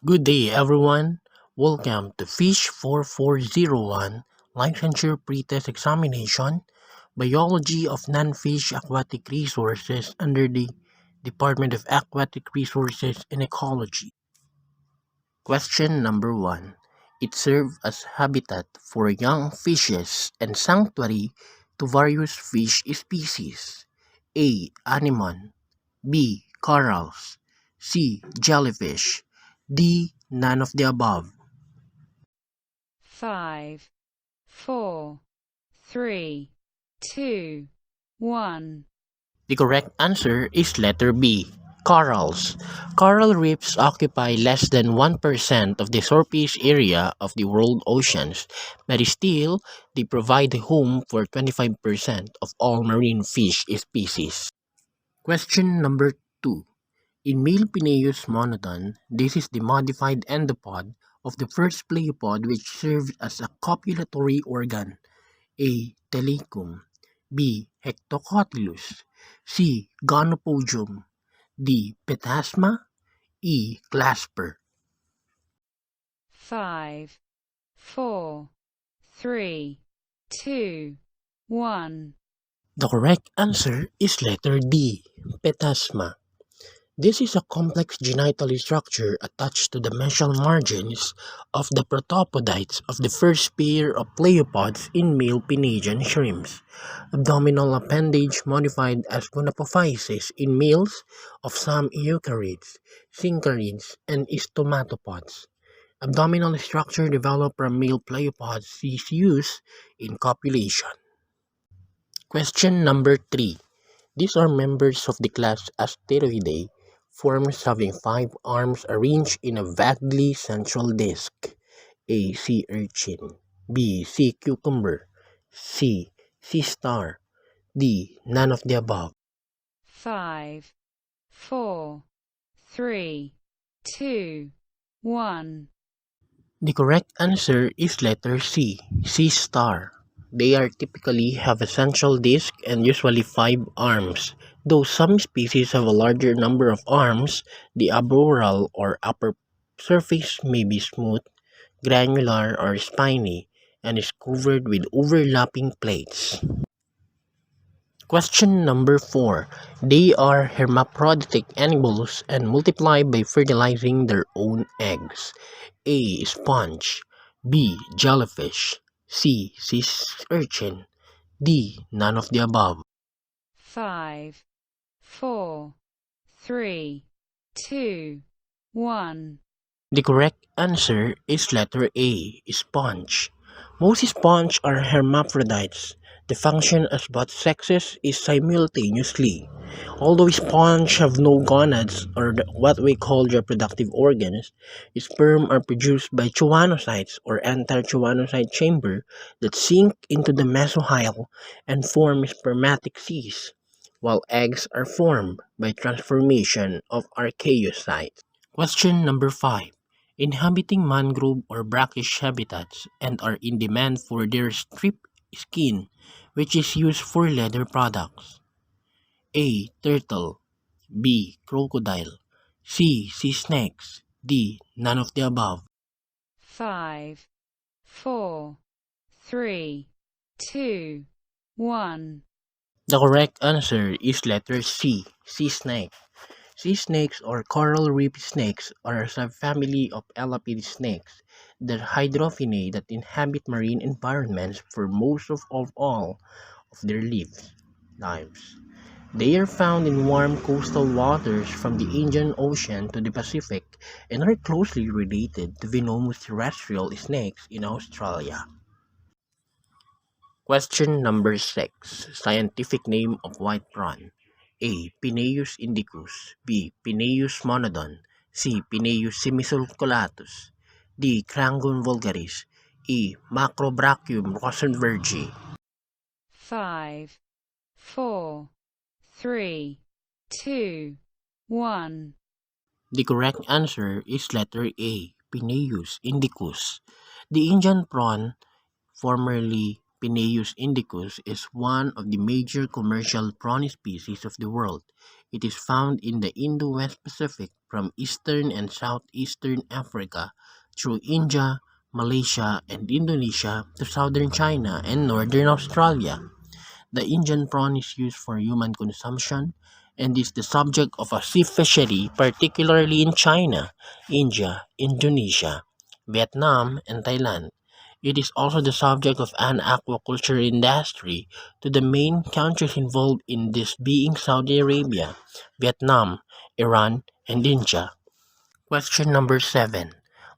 Good day, everyone. Welcome to Fish 4401 Licensure Pretest Examination, Biology of Non-Fish Aquatic Resources under the Department of Aquatic Resources and Ecology. Question number 1. It serves as habitat for young fishes and sanctuary to various fish species. A. Anemone. B. Corals. C. Jellyfish. D. None of the above. 5, 4, 3, 2, 1. The correct answer is letter B. Corals. Coral reefs occupy less than 1% of the surface area of the world oceans, but still, they provide a home for 25% of all marine fish species. Question number 2. In male Pineus monodon, this is the modified endopod of the first pleiopod which serves as a copulatory organ. A. Telecum. B. Hectocotylus. C. Gonopodium. D. Petasma. E. Clasper. 5, 4, 3, 2, 1. The correct answer is letter D. Petasma. This is a complex genital structure attached to the mesial margins of the protopodites of the first pair of pleopods in male Pineian shrimps. Abdominal appendage modified as gonapophysis in males of some eukaryotes, syncarids, and stomatopods. Abdominal structure developed from male pleopods is used in copulation. Question number 3. These are members of the class Asteroidae, forms having 5 arms arranged in a vaguely central disk. A. Sea urchin. B. Sea cucumber. C. Sea star. D. None of the above. 5, 4, 3, 2, 1. The correct answer is letter C. Sea star. They are typically have a central disc and usually 5 arms. Though some species have a larger number of arms, the arboreal or upper surface may be smooth, granular, or spiny, and is covered with overlapping plates. Question number 4. They are hermaphroditic animals and multiply by fertilizing their own eggs. A. Sponge. B. Jellyfish. C. Sea urchin. D. None of the above. 5, 4, 3, 2, 1. The correct answer is letter A. Sponge. Most sponges are hermaphrodites. The function as both sexes is simultaneously. Although sponges have no gonads or what we call reproductive organs, sperm are produced by choanocytes or entire choanocyte chamber that sink into the mesohyle and form spermatic cysts, while eggs are formed by transformation of archaeocytes. Question number 5. Inhabiting mangrove or brackish habitats and are in demand for their strip skin, which is used for leather products. A. Turtle. B. Crocodile. C. Sea snakes. D. None of the above. 5, 4, 3, 2, 1. The correct answer is letter C. Sea snake. Sea snakes or coral reef snakes are a subfamily of elapid snakes. They're hydrophinae that inhabit marine environments for most of all of their lives. They are found in warm coastal waters from the Indian Ocean to the Pacific and are closely related to venomous terrestrial snakes in Australia. Question number 6. Scientific name of white prawn. A. Pineus indicus. B. Pineus monodon. C. Pineus semisulculatus. D. Crangon vulgaris. E. Macrobrachium rosenbergi. 5, 4, 3, 2, 1. The correct answer is letter A. Pineus indicus. The Indian prawn, formerly Pineus indicus, is one of the major commercial prawn species of the world. It is found in the Indo-West Pacific from eastern and southeastern Africa through India, Malaysia, and Indonesia to southern China and northern Australia. The Indian prawn is used for human consumption and is the subject of a sea fishery, particularly in China, India, Indonesia, Vietnam, and Thailand. It is also the subject of an aquaculture industry, to the main countries involved in this being Saudi Arabia, Vietnam, Iran, and India. Question number 7.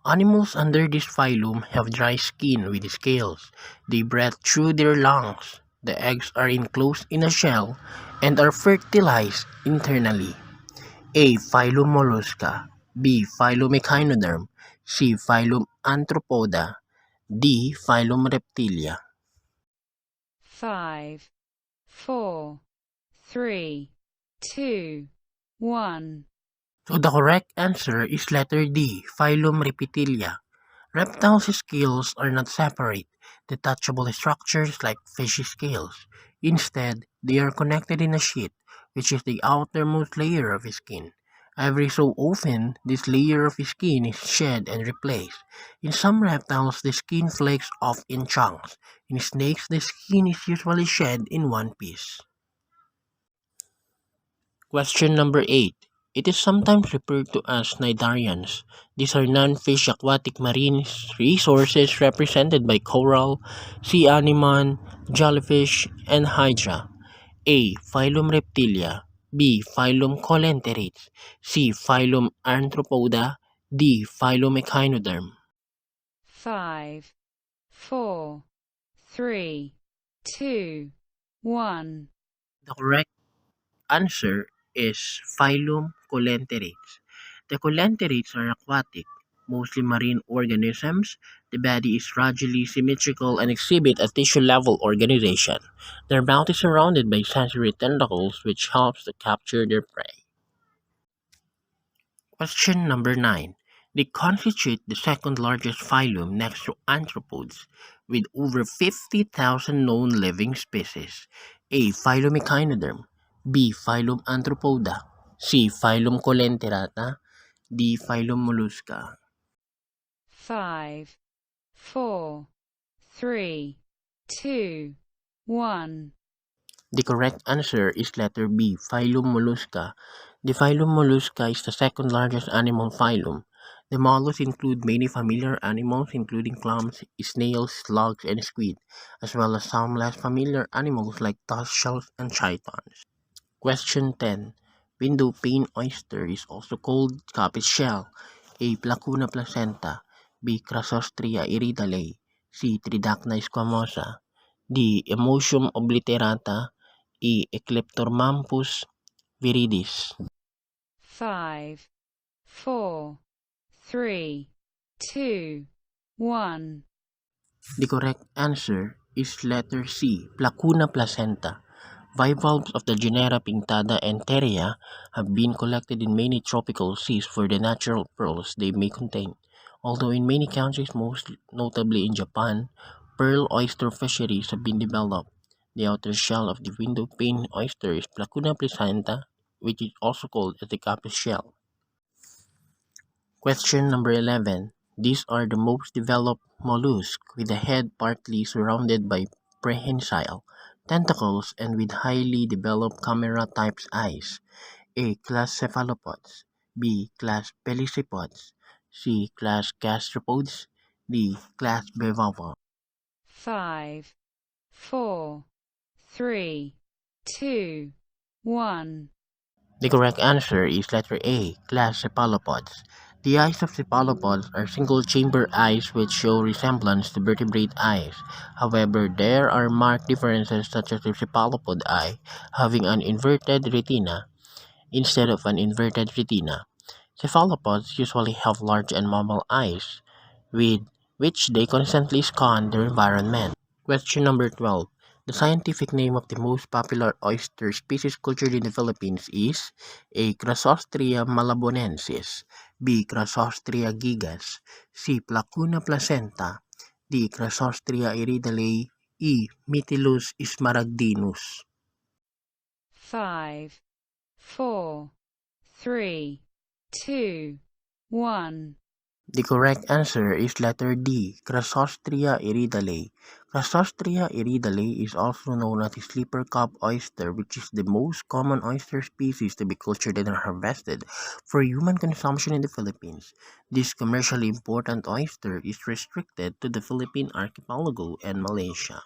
Animals under this phylum have dry skin with scales. They breathe through their lungs. The eggs are enclosed in a shell and are fertilized internally. A. Phylum Mollusca. B. Phylum Echinoderm. C. Phylum Arthropoda. D. Phylum Repitilia. 5, 4, 3, 2, 1. So the correct answer is letter D. Phylum Repitilia. Reptiles' scales are not separate, detachable structures like fish scales. Instead, they are connected in a sheath, which is the outermost layer of skin. Every so often, this layer of skin is shed and replaced. In some reptiles, the skin flakes off in chunks. In snakes, the skin is usually shed in one piece. Question number 8. It is sometimes referred to as cnidarians. These are non-fish aquatic marine resources represented by coral, sea anemone, jellyfish, and hydra. A. Phylum Repitilia. B. Phylum Coelenterates. C. Phylum Arthropoda. D. Phylum Echinoderm. 5, 4, 3, 2, 1. The correct answer is Phylum Coelenterates. The coelenterates are aquatic, mostly marine organisms. The body is radially symmetrical and exhibit a tissue-level organization. Their mouth is surrounded by sensory tentacles which helps to capture their prey. Question number 9. They constitute the second largest phylum next to arthropods, with over 50,000 known living species. A. Phylum Echinoderm. B. Phylum Arthropoda. C. Phylum Coelenterata. D. Phylum Mollusca. 5, 4, 3, 2, 1. The correct answer is letter B. Phylum Mollusca. The Phylum Mollusca is the second largest animal phylum. The mollusks include many familiar animals including clams, snails, slugs, and squid, as well as some less familiar animals like tusk and chitons. Question 10. Window pane oyster is also called capiz shell. A. Placuna placenta. B. Crassostria iridale. C. Tridacna squamosa. D. Emotium obliterata. E. Ecleptormampus viridis. 5, 4, 3, 2, 1. The correct answer is letter C. Placuna placenta. Bivalves of the genera Pinctada and Terea have been collected in many tropical seas for the natural pearls they may contain. Although in many countries, most notably in Japan, pearl oyster fisheries have been developed. The outer shell of the window pane oyster is Placuna placenta, which is also called as the capiz shell. Question number 11. These are the most developed mollusks with the head partly surrounded by prehensile tentacles and with highly developed camera-type eyes. A. Class Cephalopods. B. Class Pelecypods. C. Class Gastropods. D. Class Bivalve. 5, 4, 3, 2, 1. The correct answer is letter A. Class Cephalopods. The eyes of cephalopods are single-chamber eyes which show resemblance to vertebrate eyes. However, there are marked differences such as the cephalopod eye having an inverted retina instead of an inverted retina. Cephalopods usually have large and mobile eyes, with which they constantly scan their environment. Question number 12. The scientific name of the most popular oyster species cultured in the Philippines is A. Crassostria malabonensis, B. Crassostria gigas, C. Placuna placenta, D. Crassostria iridale, E. Mytilus smaragdinus. 5, 4, 3, 2, 1. The correct answer is letter D, Crustacea iridale. Crustacea iridale is also known as the sleeper cup oyster, which is the most common oyster species to be cultured and harvested for human consumption in the Philippines. This commercially important oyster is restricted to the Philippine archipelago and Malaysia.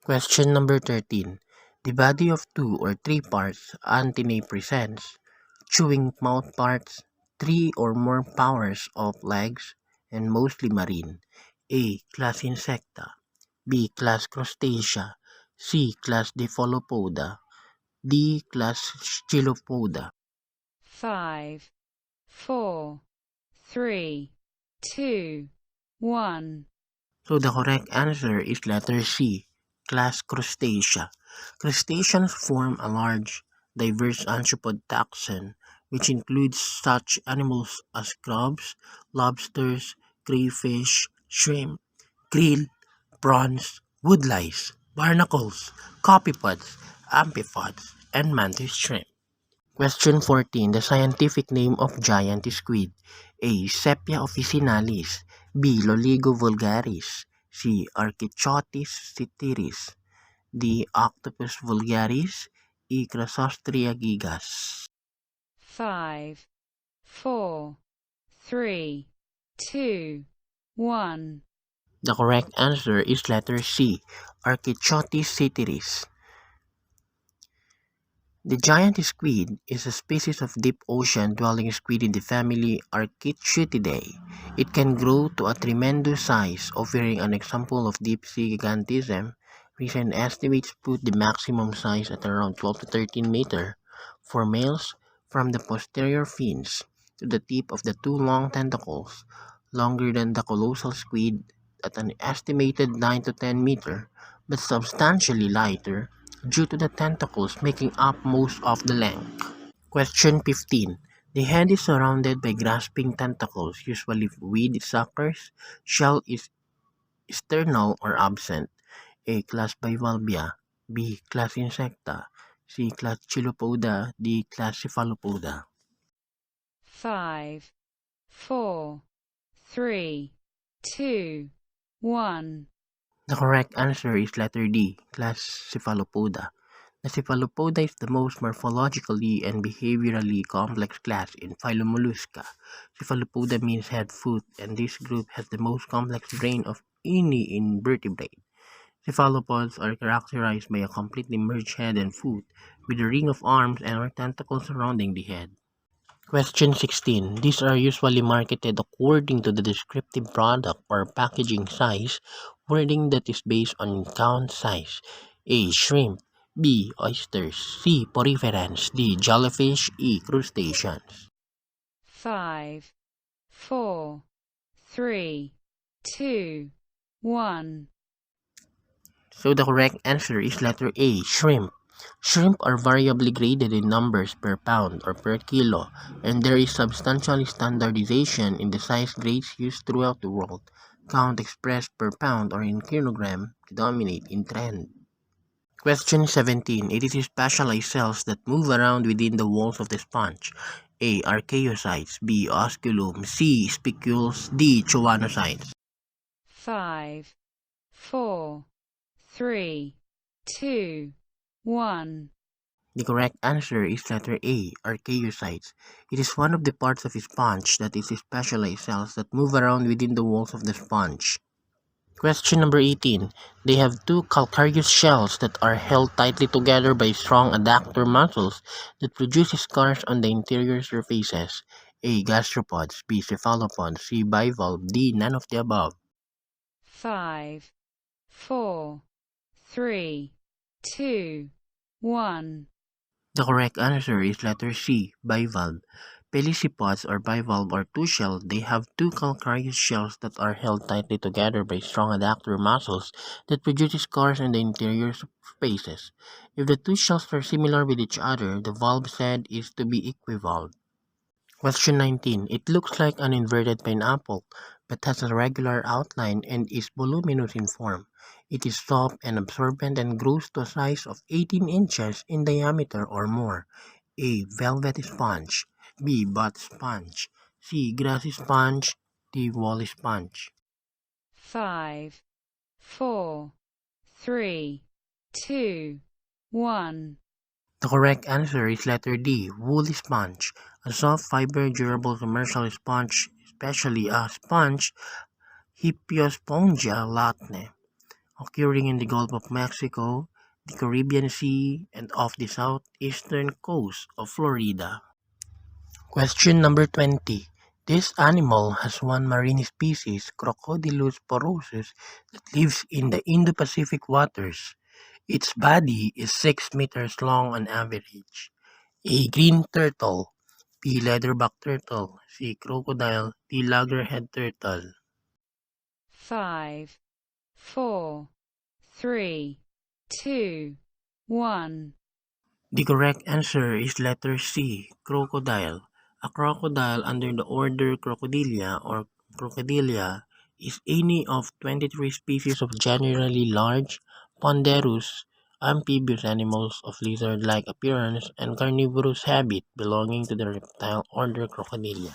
Question number 13. The body of two or three parts antennae presents chewing mouth parts, three or more pairs of legs, and mostly marine. A. Class Insecta. B. Class Crustacea. C. Class Cephalopoda. D. Class Celphalopoda. 5, 4, 3, 2, 1. So the correct answer is letter C, class Crustacea. Crustaceans form a large, diverse arthropod taxon, which includes such animals as crabs, lobsters, crayfish, shrimp, krill, prawns, woodlice, barnacles, copepods, amphipods, and mantis shrimp. Question 14. The scientific name of giant squid. A. Sepia officinalis. B. Loligo vulgaris. C. Archaeocytes citiris. D. Octopus vulgaris. E. Chrysostria gigas. 5, 4, 3, 2, 1. The correct answer is letter C. Archaeocytes citiris. The giant squid is a species of deep ocean dwelling squid in the family Archaeocytidae. It can grow to a tremendous size, offering an example of deep sea gigantism. Recent estimates put the maximum size at around 12 to 13 meter for males, from the posterior fins to the tip of the two long tentacles, longer than the colossal squid at an estimated 9 to 10 meter, but substantially lighter due to the tentacles making up most of the length. Question 15. The head is surrounded by grasping tentacles, usually with suckers. Shell is sternal or absent. A. Class Bivalvia. B. Class Insecta. C. Class Chilopoda. D. Class Cephalopoda. 5, 4, 3, 2, 1. The correct answer is letter D, class Cephalopoda. The Cephalopoda is the most morphologically and behaviorally complex class in Phylum Mollusca. Cephalopoda means head foot, and this group has the most complex brain of any invertebrate. Cephalopods are characterized by a completely merged head and foot, with a ring of arms and or tentacles surrounding the head. Question 16. These are usually marketed according to the descriptive product or packaging size wording that is based on count size. A. Shrimp. B. Oysters. C. Poriferans. D. Jellyfish. E. Crustaceans. 5, 4, 3, 2, 1. So the correct answer is letter A. Shrimp. Shrimp are variably graded in numbers per pound or per kilo, and there is substantial standardization in the size grades used throughout the world. Count expressed per pound or in kilogram predominate in trend. Question 17. It is specialized cells that move around within the walls of the sponge. A. Archaeocytes. B. Osculum. C. Spicules. D. Choanocytes. 5, 4, 3, 2, 1. The correct answer is letter A, archaeocytes. It is one of the parts of a sponge that is specialized cells that move around within the walls of the sponge. Question number 18. They have two calcareous shells that are held tightly together by strong adductor muscles that produce scars on the interior surfaces. A. Gastropods. B. Cephalopods. C. Bivalve. D. None of the above. 5, 4, 3, 2, 1. The correct answer is letter C, bivalve. Pelecypods or bivalve are two-shelled. They have two calcareous shells that are held tightly together by strong adductor muscles that produce scars in the interior spaces. If the two shells are similar with each other, the valve said is to be equivalve. Question 19. It looks like an inverted pineapple, but has a regular outline and is voluminous in form. It is soft and absorbent and grows to a size of 18 inches in diameter or more. A. Velvet sponge. B. Butt sponge. C. Grassy sponge. D. Woolly sponge. 5, 4, 3, 2, 1. The correct answer is letter D. Woolly sponge. A soft fiber durable commercial sponge, especially a sponge Hippiospongia latne, occurring in the Gulf of Mexico, the Caribbean Sea, and off the southeastern coast of Florida. Question number 20. This animal has one marine species, Crocodilus porosus, that lives in the Indo-Pacific waters. Its body is 6 meters long on average. A. Green turtle. B. Leatherback turtle. C. Crocodile. D. loggerhead turtle. 5, 4, 3, 2, 1. The correct answer is letter C. Crocodile. A crocodile under the order Crocodilia or Crocodilia is any of 23 species of generally large, ponderous, amphibious animals of lizard-like appearance and carnivorous habit belonging to the reptile order Crocodilia.